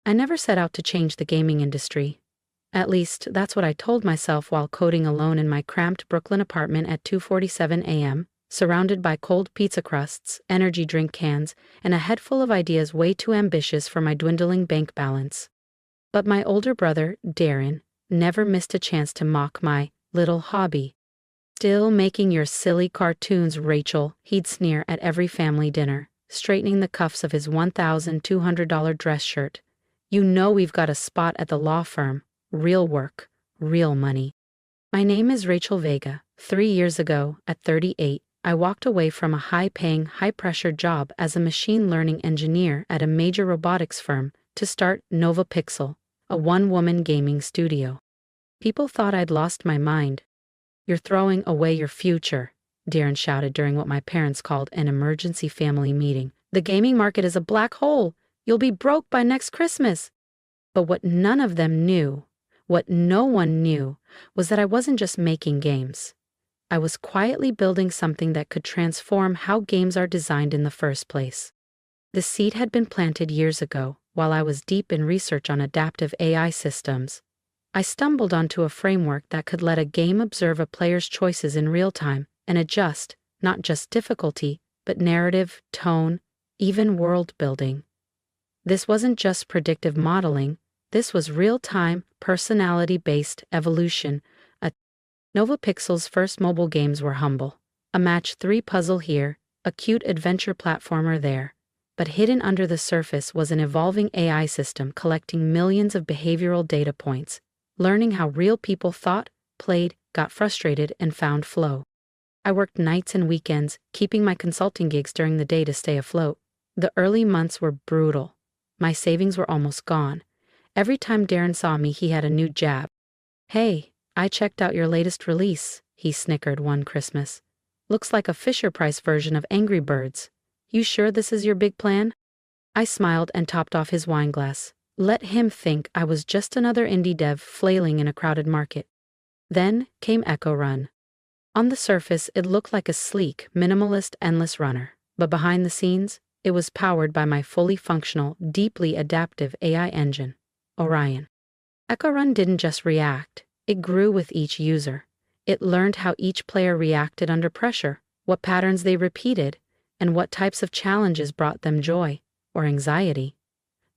I never set out to change the gaming industry. At least, that's what I told myself while coding alone in my cramped Brooklyn apartment at 2:47 a.m., surrounded by cold pizza crusts, energy drink cans, and a head full of ideas way too ambitious for my dwindling bank balance. But my older brother, Darren, never missed a chance to mock my little hobby. "Still making your silly cartoons, Rachel," he'd sneer at every family dinner, straightening the cuffs of his $1,200 dress shirt. "You know we've got a spot at the law firm. Real work, real money." My name is Rachel Vega. 3 years ago, at 38, I walked away from a high-paying, high-pressure job as a machine learning engineer at a major robotics firm to start Nova Pixel, a one-woman gaming studio. People thought I'd lost my mind. "You're throwing away your future," Darren shouted during what my parents called an emergency family meeting. "The gaming market is a black hole. You'll be broke by next Christmas." But what none of them knew, what no one knew, was that I wasn't just making games. I was quietly building something that could transform how games are designed in the first place. The seed had been planted years ago, while I was deep in research on adaptive AI systems. I stumbled onto a framework that could let a game observe a player's choices in real time and adjust, not just difficulty, but narrative, tone, even world building. This wasn't just predictive modeling, this was real-time, personality-based evolution. Nova Pixel's first mobile games were humble. A match 3 puzzle here, a cute adventure platformer there. But hidden under the surface was an evolving AI system collecting millions of behavioral data points, learning how real people thought, played, got frustrated, and found flow. I worked nights and weekends, keeping my consulting gigs during the day to stay afloat. The early months were brutal. My savings were almost gone. Every time Darren saw me, he had a new jab. "Hey, I checked out your latest release," he snickered one Christmas. "Looks like a Fisher-Price version of Angry Birds. You sure this is your big plan?" I smiled and topped off his wine glass. Let him think I was just another indie dev flailing in a crowded market. Then came Echo Run. On the surface, it looked like a sleek, minimalist, endless runner. But behind the scenes, it was powered by my fully functional, deeply adaptive AI engine, Orion. Echo Run didn't just react. It grew with each user. It learned how each player reacted under pressure, what patterns they repeated, and what types of challenges brought them joy or anxiety.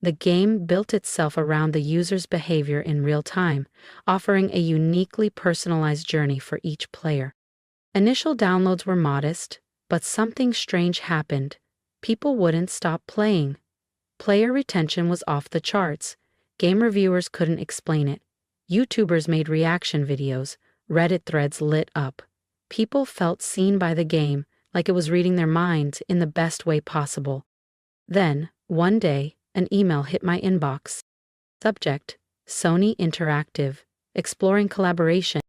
The game built itself around the user's behavior in real time, offering a uniquely personalized journey for each player. Initial downloads were modest, but something strange happened. People wouldn't stop playing. Player retention was off the charts. Game reviewers couldn't explain it. YouTubers made reaction videos. Reddit threads lit up. People felt seen by the game, like it was reading their minds in the best way possible. Then, one day, an email hit my inbox. Subject: Sony Interactive, exploring collaboration.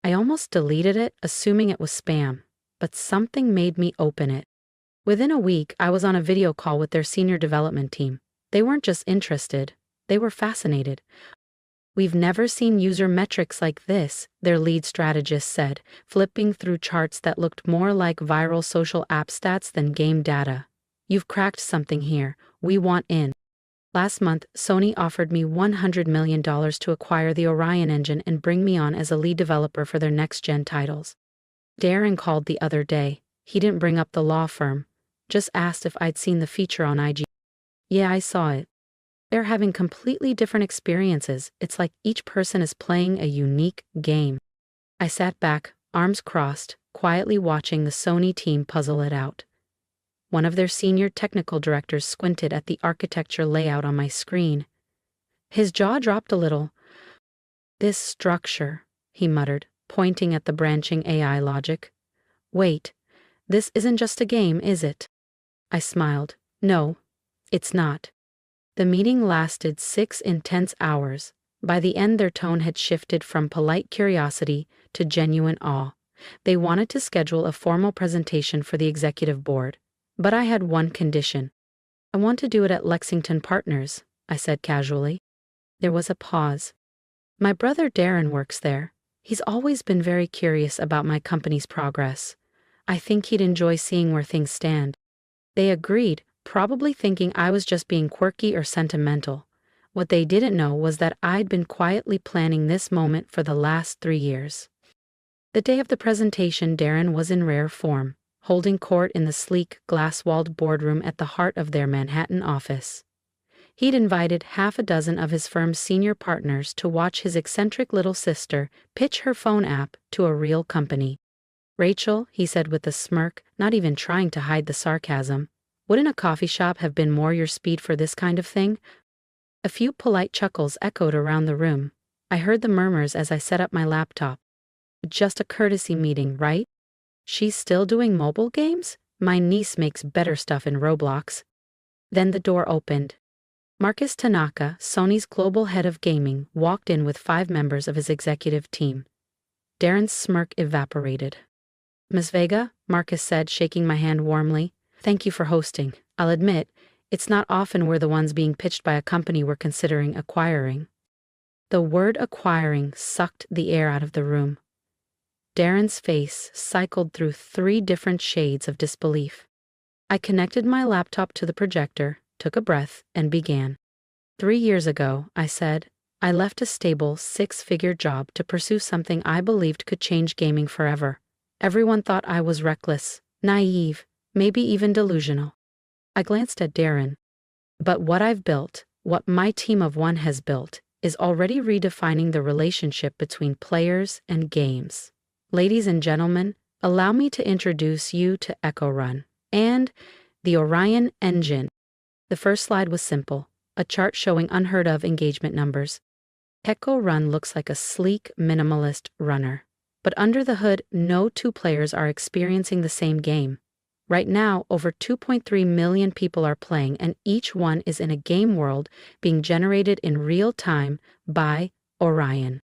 I almost deleted it, assuming it was spam, but something made me open it. Within a week, I was on a video call with their senior development team. They weren't just interested, they were fascinated. "We've never seen user metrics like this," their lead strategist said, flipping through charts that looked more like viral social app stats than game data. "You've cracked something here. We want in." Last month, Sony offered me $100 million to acquire the Orion engine and bring me on as a lead developer for their next-gen titles. Darren called the other day. He didn't bring up the law firm, just asked if I'd seen the feature on IG. "Yeah, I saw it. They're having completely different experiences. It's like each person is playing a unique game." I sat back, arms crossed, quietly watching the Sony team puzzle it out. One of their senior technical directors squinted at the architecture layout on my screen. His jaw dropped a little. "This structure," he muttered, pointing at the branching AI logic. "Wait, this isn't just a game, is it?" I smiled. "No, it's not." The meeting lasted 6 intense hours. By the end, their tone had shifted from polite curiosity to genuine awe. They wanted to schedule a formal presentation for the executive board. But I had one condition. "I want to do it at Lexington Partners," I said casually. There was a pause. "My brother Darren works there. He's always been very curious about my company's progress. I think he'd enjoy seeing where things stand." They agreed, probably thinking I was just being quirky or sentimental. What they didn't know was that I'd been quietly planning this moment for the last 3 years. The day of the presentation, Darren was in rare form, holding court in the sleek, glass-walled boardroom at the heart of their Manhattan office. He'd invited half a dozen of his firm's senior partners to watch his eccentric little sister pitch her phone app to a real company. "Rachel," he said with a smirk, not even trying to hide the sarcasm, "wouldn't a coffee shop have been more your speed for this kind of thing?" A few polite chuckles echoed around the room. I heard the murmurs as I set up my laptop. "Just a courtesy meeting, right? She's still doing mobile games? My niece makes better stuff in Roblox." Then the door opened. Marcus Tanaka, Sony's global head of gaming, walked in with 5 members of his executive team. Darren's smirk evaporated. "Ms. Vega," Marcus said, shaking my hand warmly, "thank you for hosting. I'll admit, it's not often we're the ones being pitched by a company we're considering acquiring." The word acquiring sucked the air out of the room. Darren's face cycled through 3 different shades of disbelief. I connected my laptop to the projector, took a breath, and began. "3 years ago," I said, "I left a stable 6-figure job to pursue something I believed could change gaming forever. Everyone thought I was reckless, naive, maybe even delusional." I glanced at Darren. "But what I've built, what my team of 1 has built, is already redefining the relationship between players and games. Ladies and gentlemen, allow me to introduce you to Echo Run and the Orion Engine." The first slide was simple, a chart showing unheard-of engagement numbers. Echo Run looks like a sleek, minimalist runner. But under the hood, no 2 players are experiencing the same game. Right now, over 2.3 million people are playing, and each one is in a game world being generated in real time by Orion.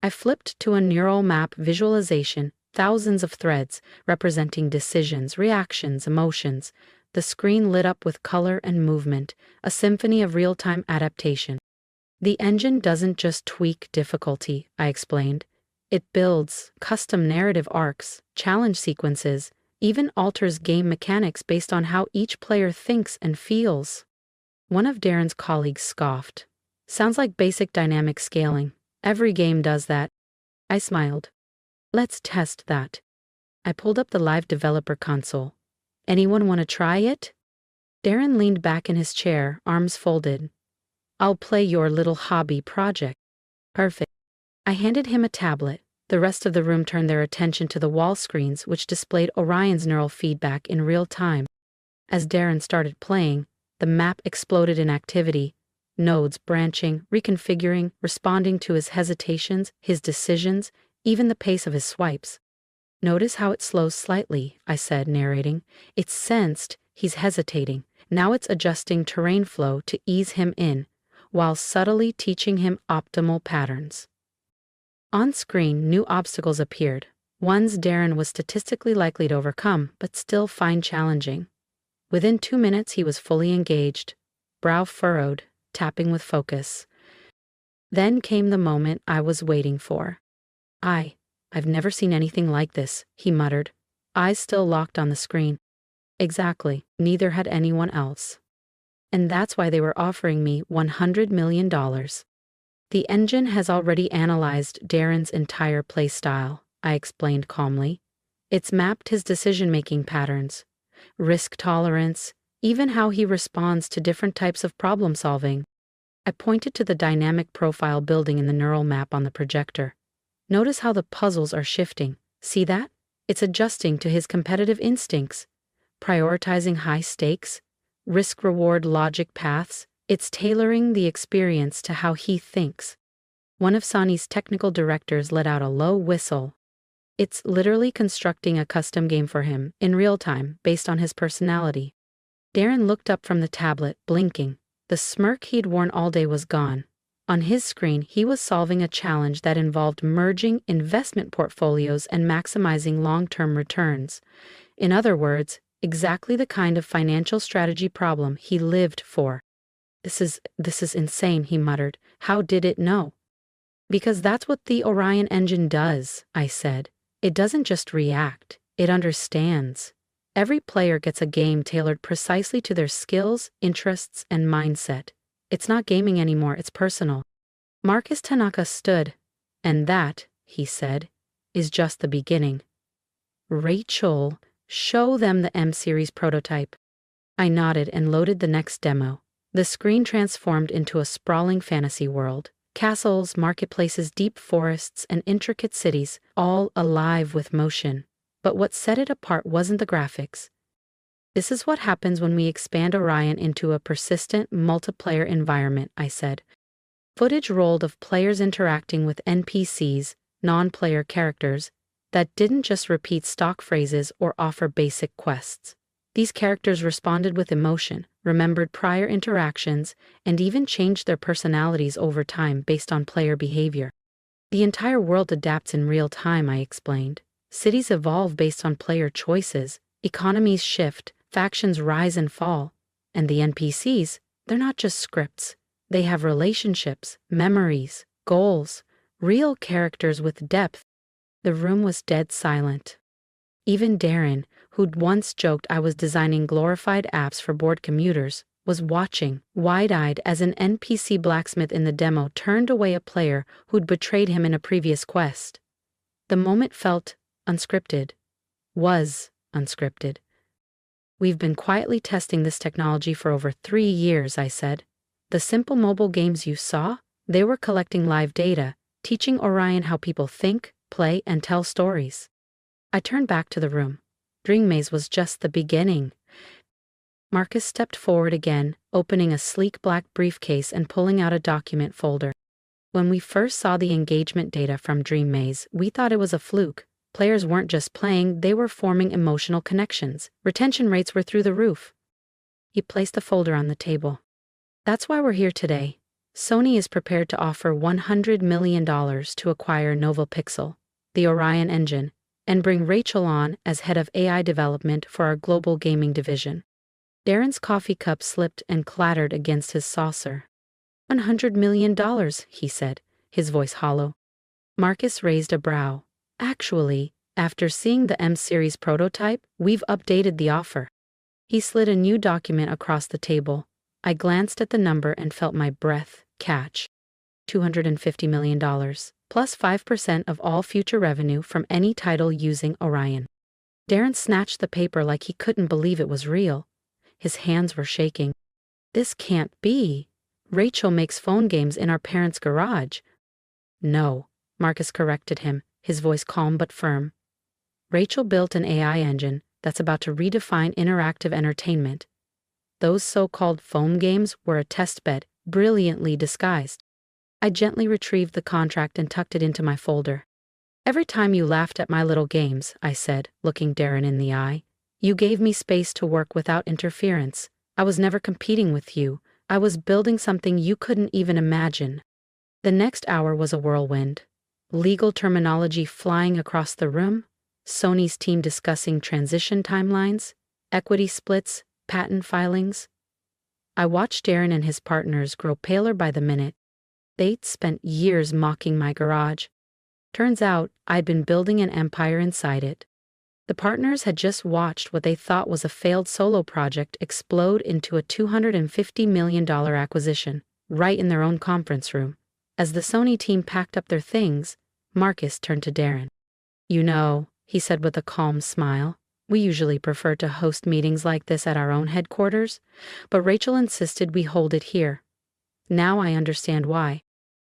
I flipped to a neural map visualization, thousands of threads representing decisions, reactions, emotions. The screen lit up with color and movement, a symphony of real-time adaptation. "The engine doesn't just tweak difficulty," I explained. "It builds custom narrative arcs, challenge sequences, even alters game mechanics based on how each player thinks and feels." One of Darren's colleagues scoffed. "Sounds like basic dynamic scaling. Every game does that." I smiled. "Let's test that." I pulled up the live developer console. "Anyone want to try it?" Darren leaned back in his chair, arms folded. "I'll play your little hobby project." "Perfect." I handed him a tablet. The rest of the room turned their attention to the wall screens, which displayed Orion's neural feedback in real time. As Darren started playing, the map exploded in activity, nodes branching, reconfiguring, responding to his hesitations, his decisions, even the pace of his swipes. "Notice how it slows slightly," I said, narrating. "It's sensed he's hesitating. Now it's adjusting terrain flow to ease him in, while subtly teaching him optimal patterns." On screen, new obstacles appeared, ones Darren was statistically likely to overcome, but still find challenging. Within 2 minutes, he was fully engaged, brow furrowed, tapping with focus. Then came the moment I was waiting for. I've never seen anything like this," he muttered, eyes still locked on the screen. Exactly, neither had anyone else. "And that's why they were offering me $100 million. The engine has already analyzed Darren's entire playstyle," I explained calmly. "It's mapped his decision-making patterns, risk tolerance, even how he responds to different types of problem-solving." I pointed to the dynamic profile building in the neural map on the projector. "Notice how the puzzles are shifting. See that? It's adjusting to his competitive instincts, prioritizing high stakes, risk-reward logic paths. It's tailoring the experience to how he thinks." One of Sony's technical directors let out a low whistle. "It's literally constructing a custom game for him, in real time, based on his personality." Darren looked up from the tablet, blinking. The smirk he'd worn all day was gone. On his screen, he was solving a challenge that involved merging investment portfolios and maximizing long-term returns. In other words, exactly the kind of financial strategy problem he lived for. This is insane," he muttered. "How did it know?" "Because that's what the Orion engine does," I said. "It doesn't just react, it understands. Every player gets a game tailored precisely to their skills, interests, and mindset. It's not gaming anymore, it's personal. Marcus Tanaka stood. And that, he said, is just the beginning. Rachel, show them the M-Series prototype. I nodded and loaded the next demo. The screen transformed into a sprawling fantasy world. Castles, marketplaces, deep forests, and intricate cities, all alive with motion. But what set it apart wasn't the graphics. This is what happens when we expand Orion into a persistent, multiplayer environment, I said. Footage rolled of players interacting with NPCs, non-player characters, that didn't just repeat stock phrases or offer basic quests. These characters responded with emotion, remembered prior interactions, and even changed their personalities over time based on player behavior. The entire world adapts in real time, I explained. Cities evolve based on player choices, economies shift, factions rise and fall, and the NPCs, they're not just scripts. They have relationships, memories, goals, real characters with depth. The room was dead silent. Even Darren, who'd once joked I was designing glorified apps for bored commuters, was watching, wide-eyed as an NPC blacksmith in the demo turned away a player who'd betrayed him in a previous quest. The moment felt unscripted. Was unscripted. We've been quietly testing this technology for over 3 years, I said. The simple mobile games you saw, they were collecting live data, teaching Orion how people think, play, and tell stories. I turned back to the room. Dream Maze was just the beginning. Marcus stepped forward again, opening a sleek black briefcase and pulling out a document folder. When we first saw the engagement data from Dream Maze, we thought it was a fluke. Players weren't just playing, they were forming emotional connections. Retention rates were through the roof. He placed the folder on the table. That's why we're here today. Sony is prepared to offer $100 million to acquire Nova Pixel, the Orion engine, and bring Rachel on as head of AI development for our global gaming division. Darren's coffee cup slipped and clattered against his saucer. $100 million, he said, his voice hollow. Marcus raised a brow. Actually, after seeing the M-Series prototype, we've updated the offer. He slid a new document across the table. I glanced at the number and felt my breath catch. $250 million, plus 5% of all future revenue from any title using Orion. Darren snatched the paper like he couldn't believe it was real. His hands were shaking. This can't be. Rachel makes phone games in our parents' garage. No, Marcus corrected him, his voice calm but firm. Rachel built an AI engine that's about to redefine interactive entertainment. Those so-called phone games were a testbed, brilliantly disguised. I gently retrieved the contract and tucked it into my folder. Every time you laughed at my little games, I said, looking Darren in the eye, you gave me space to work without interference. I was never competing with you. I was building something you couldn't even imagine. The next hour was a whirlwind. Legal terminology flying across the room, Sony's team discussing transition timelines, equity splits, patent filings. I watched Darren and his partners grow paler by the minute. They'd spent years mocking my garage. Turns out, I'd been building an empire inside it. The partners had just watched what they thought was a failed solo project explode into a $250 million acquisition, right in their own conference room. As the Sony team packed up their things, Marcus turned to Darren. You know, he said with a calm smile, we usually prefer to host meetings like this at our own headquarters, but Rachel insisted we hold it here. Now I understand why.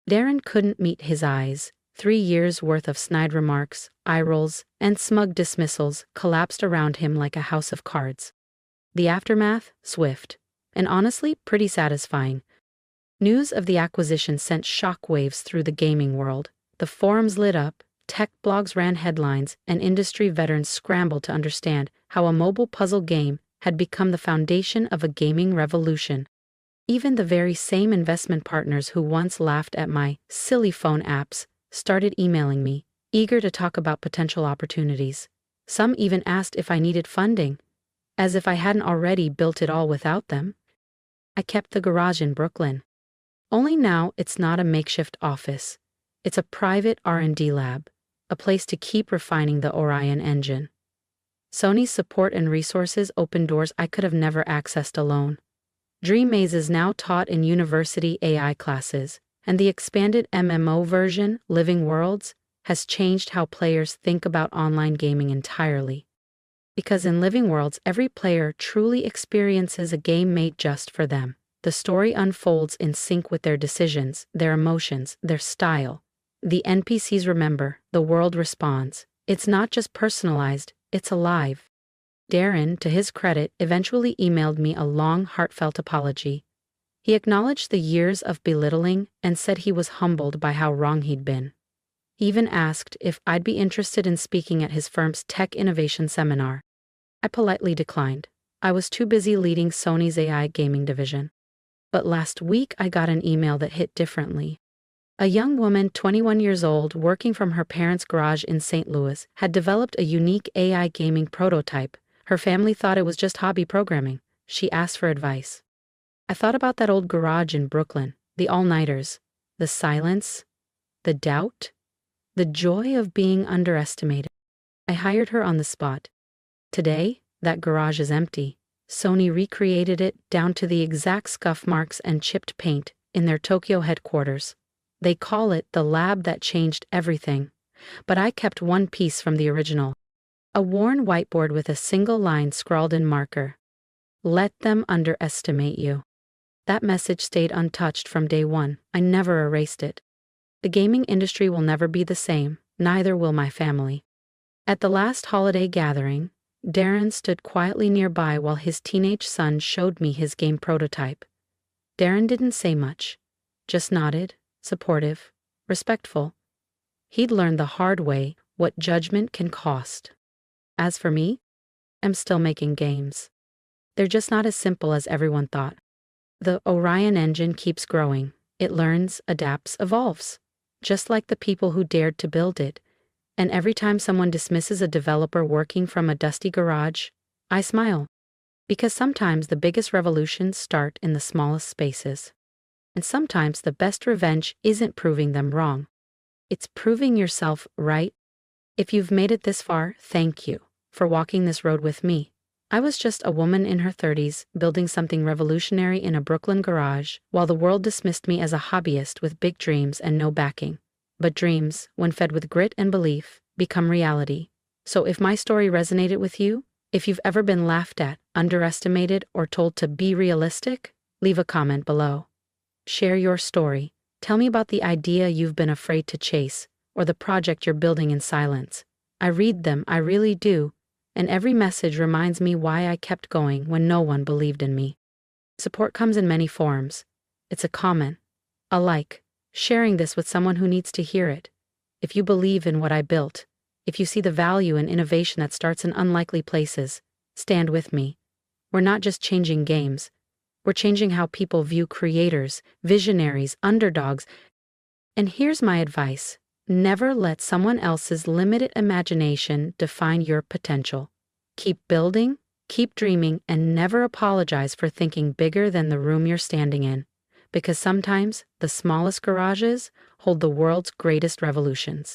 Darren couldn't meet his eyes. 3 years' worth of snide remarks, eye rolls, and smug dismissals collapsed around him like a house of cards. The aftermath, swift, and honestly pretty satisfying. News of the acquisition sent shockwaves through the gaming world. The forums lit up, tech blogs ran headlines, and industry veterans scrambled to understand how a mobile puzzle game had become the foundation of a gaming revolution. Even the very same investment partners who once laughed at my silly phone apps started emailing me, eager to talk about potential opportunities. Some even asked if I needed funding, as if I hadn't already built it all without them. I kept the garage in Brooklyn. Only now it's not a makeshift office. It's a private R&D lab, a place to keep refining the Orion engine. Sony's support and resources opened doors I could have never accessed alone. Dream Maze is now taught in university AI classes, and the expanded MMO version, Living Worlds, has changed how players think about online gaming entirely. Because in Living Worlds, every player truly experiences a game made just for them. The story unfolds in sync with their decisions, their emotions, their style. The NPCs remember, the world responds. It's not just personalized, it's alive. Darren, to his credit, eventually emailed me a long, heartfelt apology. He acknowledged the years of belittling and said he was humbled by how wrong he'd been. He even asked if I'd be interested in speaking at his firm's tech innovation seminar. I politely declined. I was too busy leading Sony's AI gaming division. But last week I got an email that hit differently. A young woman, 21 years old, working from her parents' garage in St. Louis, had developed a unique AI gaming prototype. Her family thought it was just hobby programming. She asked for advice. I thought about that old garage in Brooklyn, the all-nighters, the silence, the doubt, the joy of being underestimated. I hired her on the spot. Today, that garage is empty. Sony recreated it down to the exact scuff marks and chipped paint in their Tokyo headquarters. They call it the lab that changed everything. But I kept one piece from the original. A worn whiteboard with a single line scrawled in marker. Let them underestimate you. That message stayed untouched from day one. I never erased it. The gaming industry will never be the same, neither will my family. At the last holiday gathering, Darren stood quietly nearby while his teenage son showed me his game prototype. Darren didn't say much, just nodded, supportive, respectful. He'd learned the hard way what judgment can cost. As for me, I'm still making games. They're just not as simple as everyone thought. The Orion engine keeps growing. It learns, adapts, evolves. Just like the people who dared to build it. And every time someone dismisses a developer working from a dusty garage, I smile. Because sometimes the biggest revolutions start in the smallest spaces. And sometimes the best revenge isn't proving them wrong. It's proving yourself right. If you've made it this far, thank you for walking this road with me. I was just a woman in her 30s building something revolutionary in a Brooklyn garage while the world dismissed me as a hobbyist with big dreams and no backing. But dreams, when fed with grit and belief, become reality. So if my story resonated with you, if you've ever been laughed at, underestimated, or told to be realistic, leave a comment below. Share your story. Tell me about the idea you've been afraid to chase, or the project you're building in silence. I read them, I really do, and every message reminds me why I kept going when no one believed in me. Support comes in many forms. It's a comment, a like, sharing this with someone who needs to hear it. If you believe in what I built, if you see the value in innovation that starts in unlikely places, stand with me. We're not just changing games. We're changing how people view creators, visionaries, underdogs. And here's my advice. Never let someone else's limited imagination define your potential. Keep building, keep dreaming, and never apologize for thinking bigger than the room you're standing in. Because sometimes the smallest garages hold the world's greatest revolutions.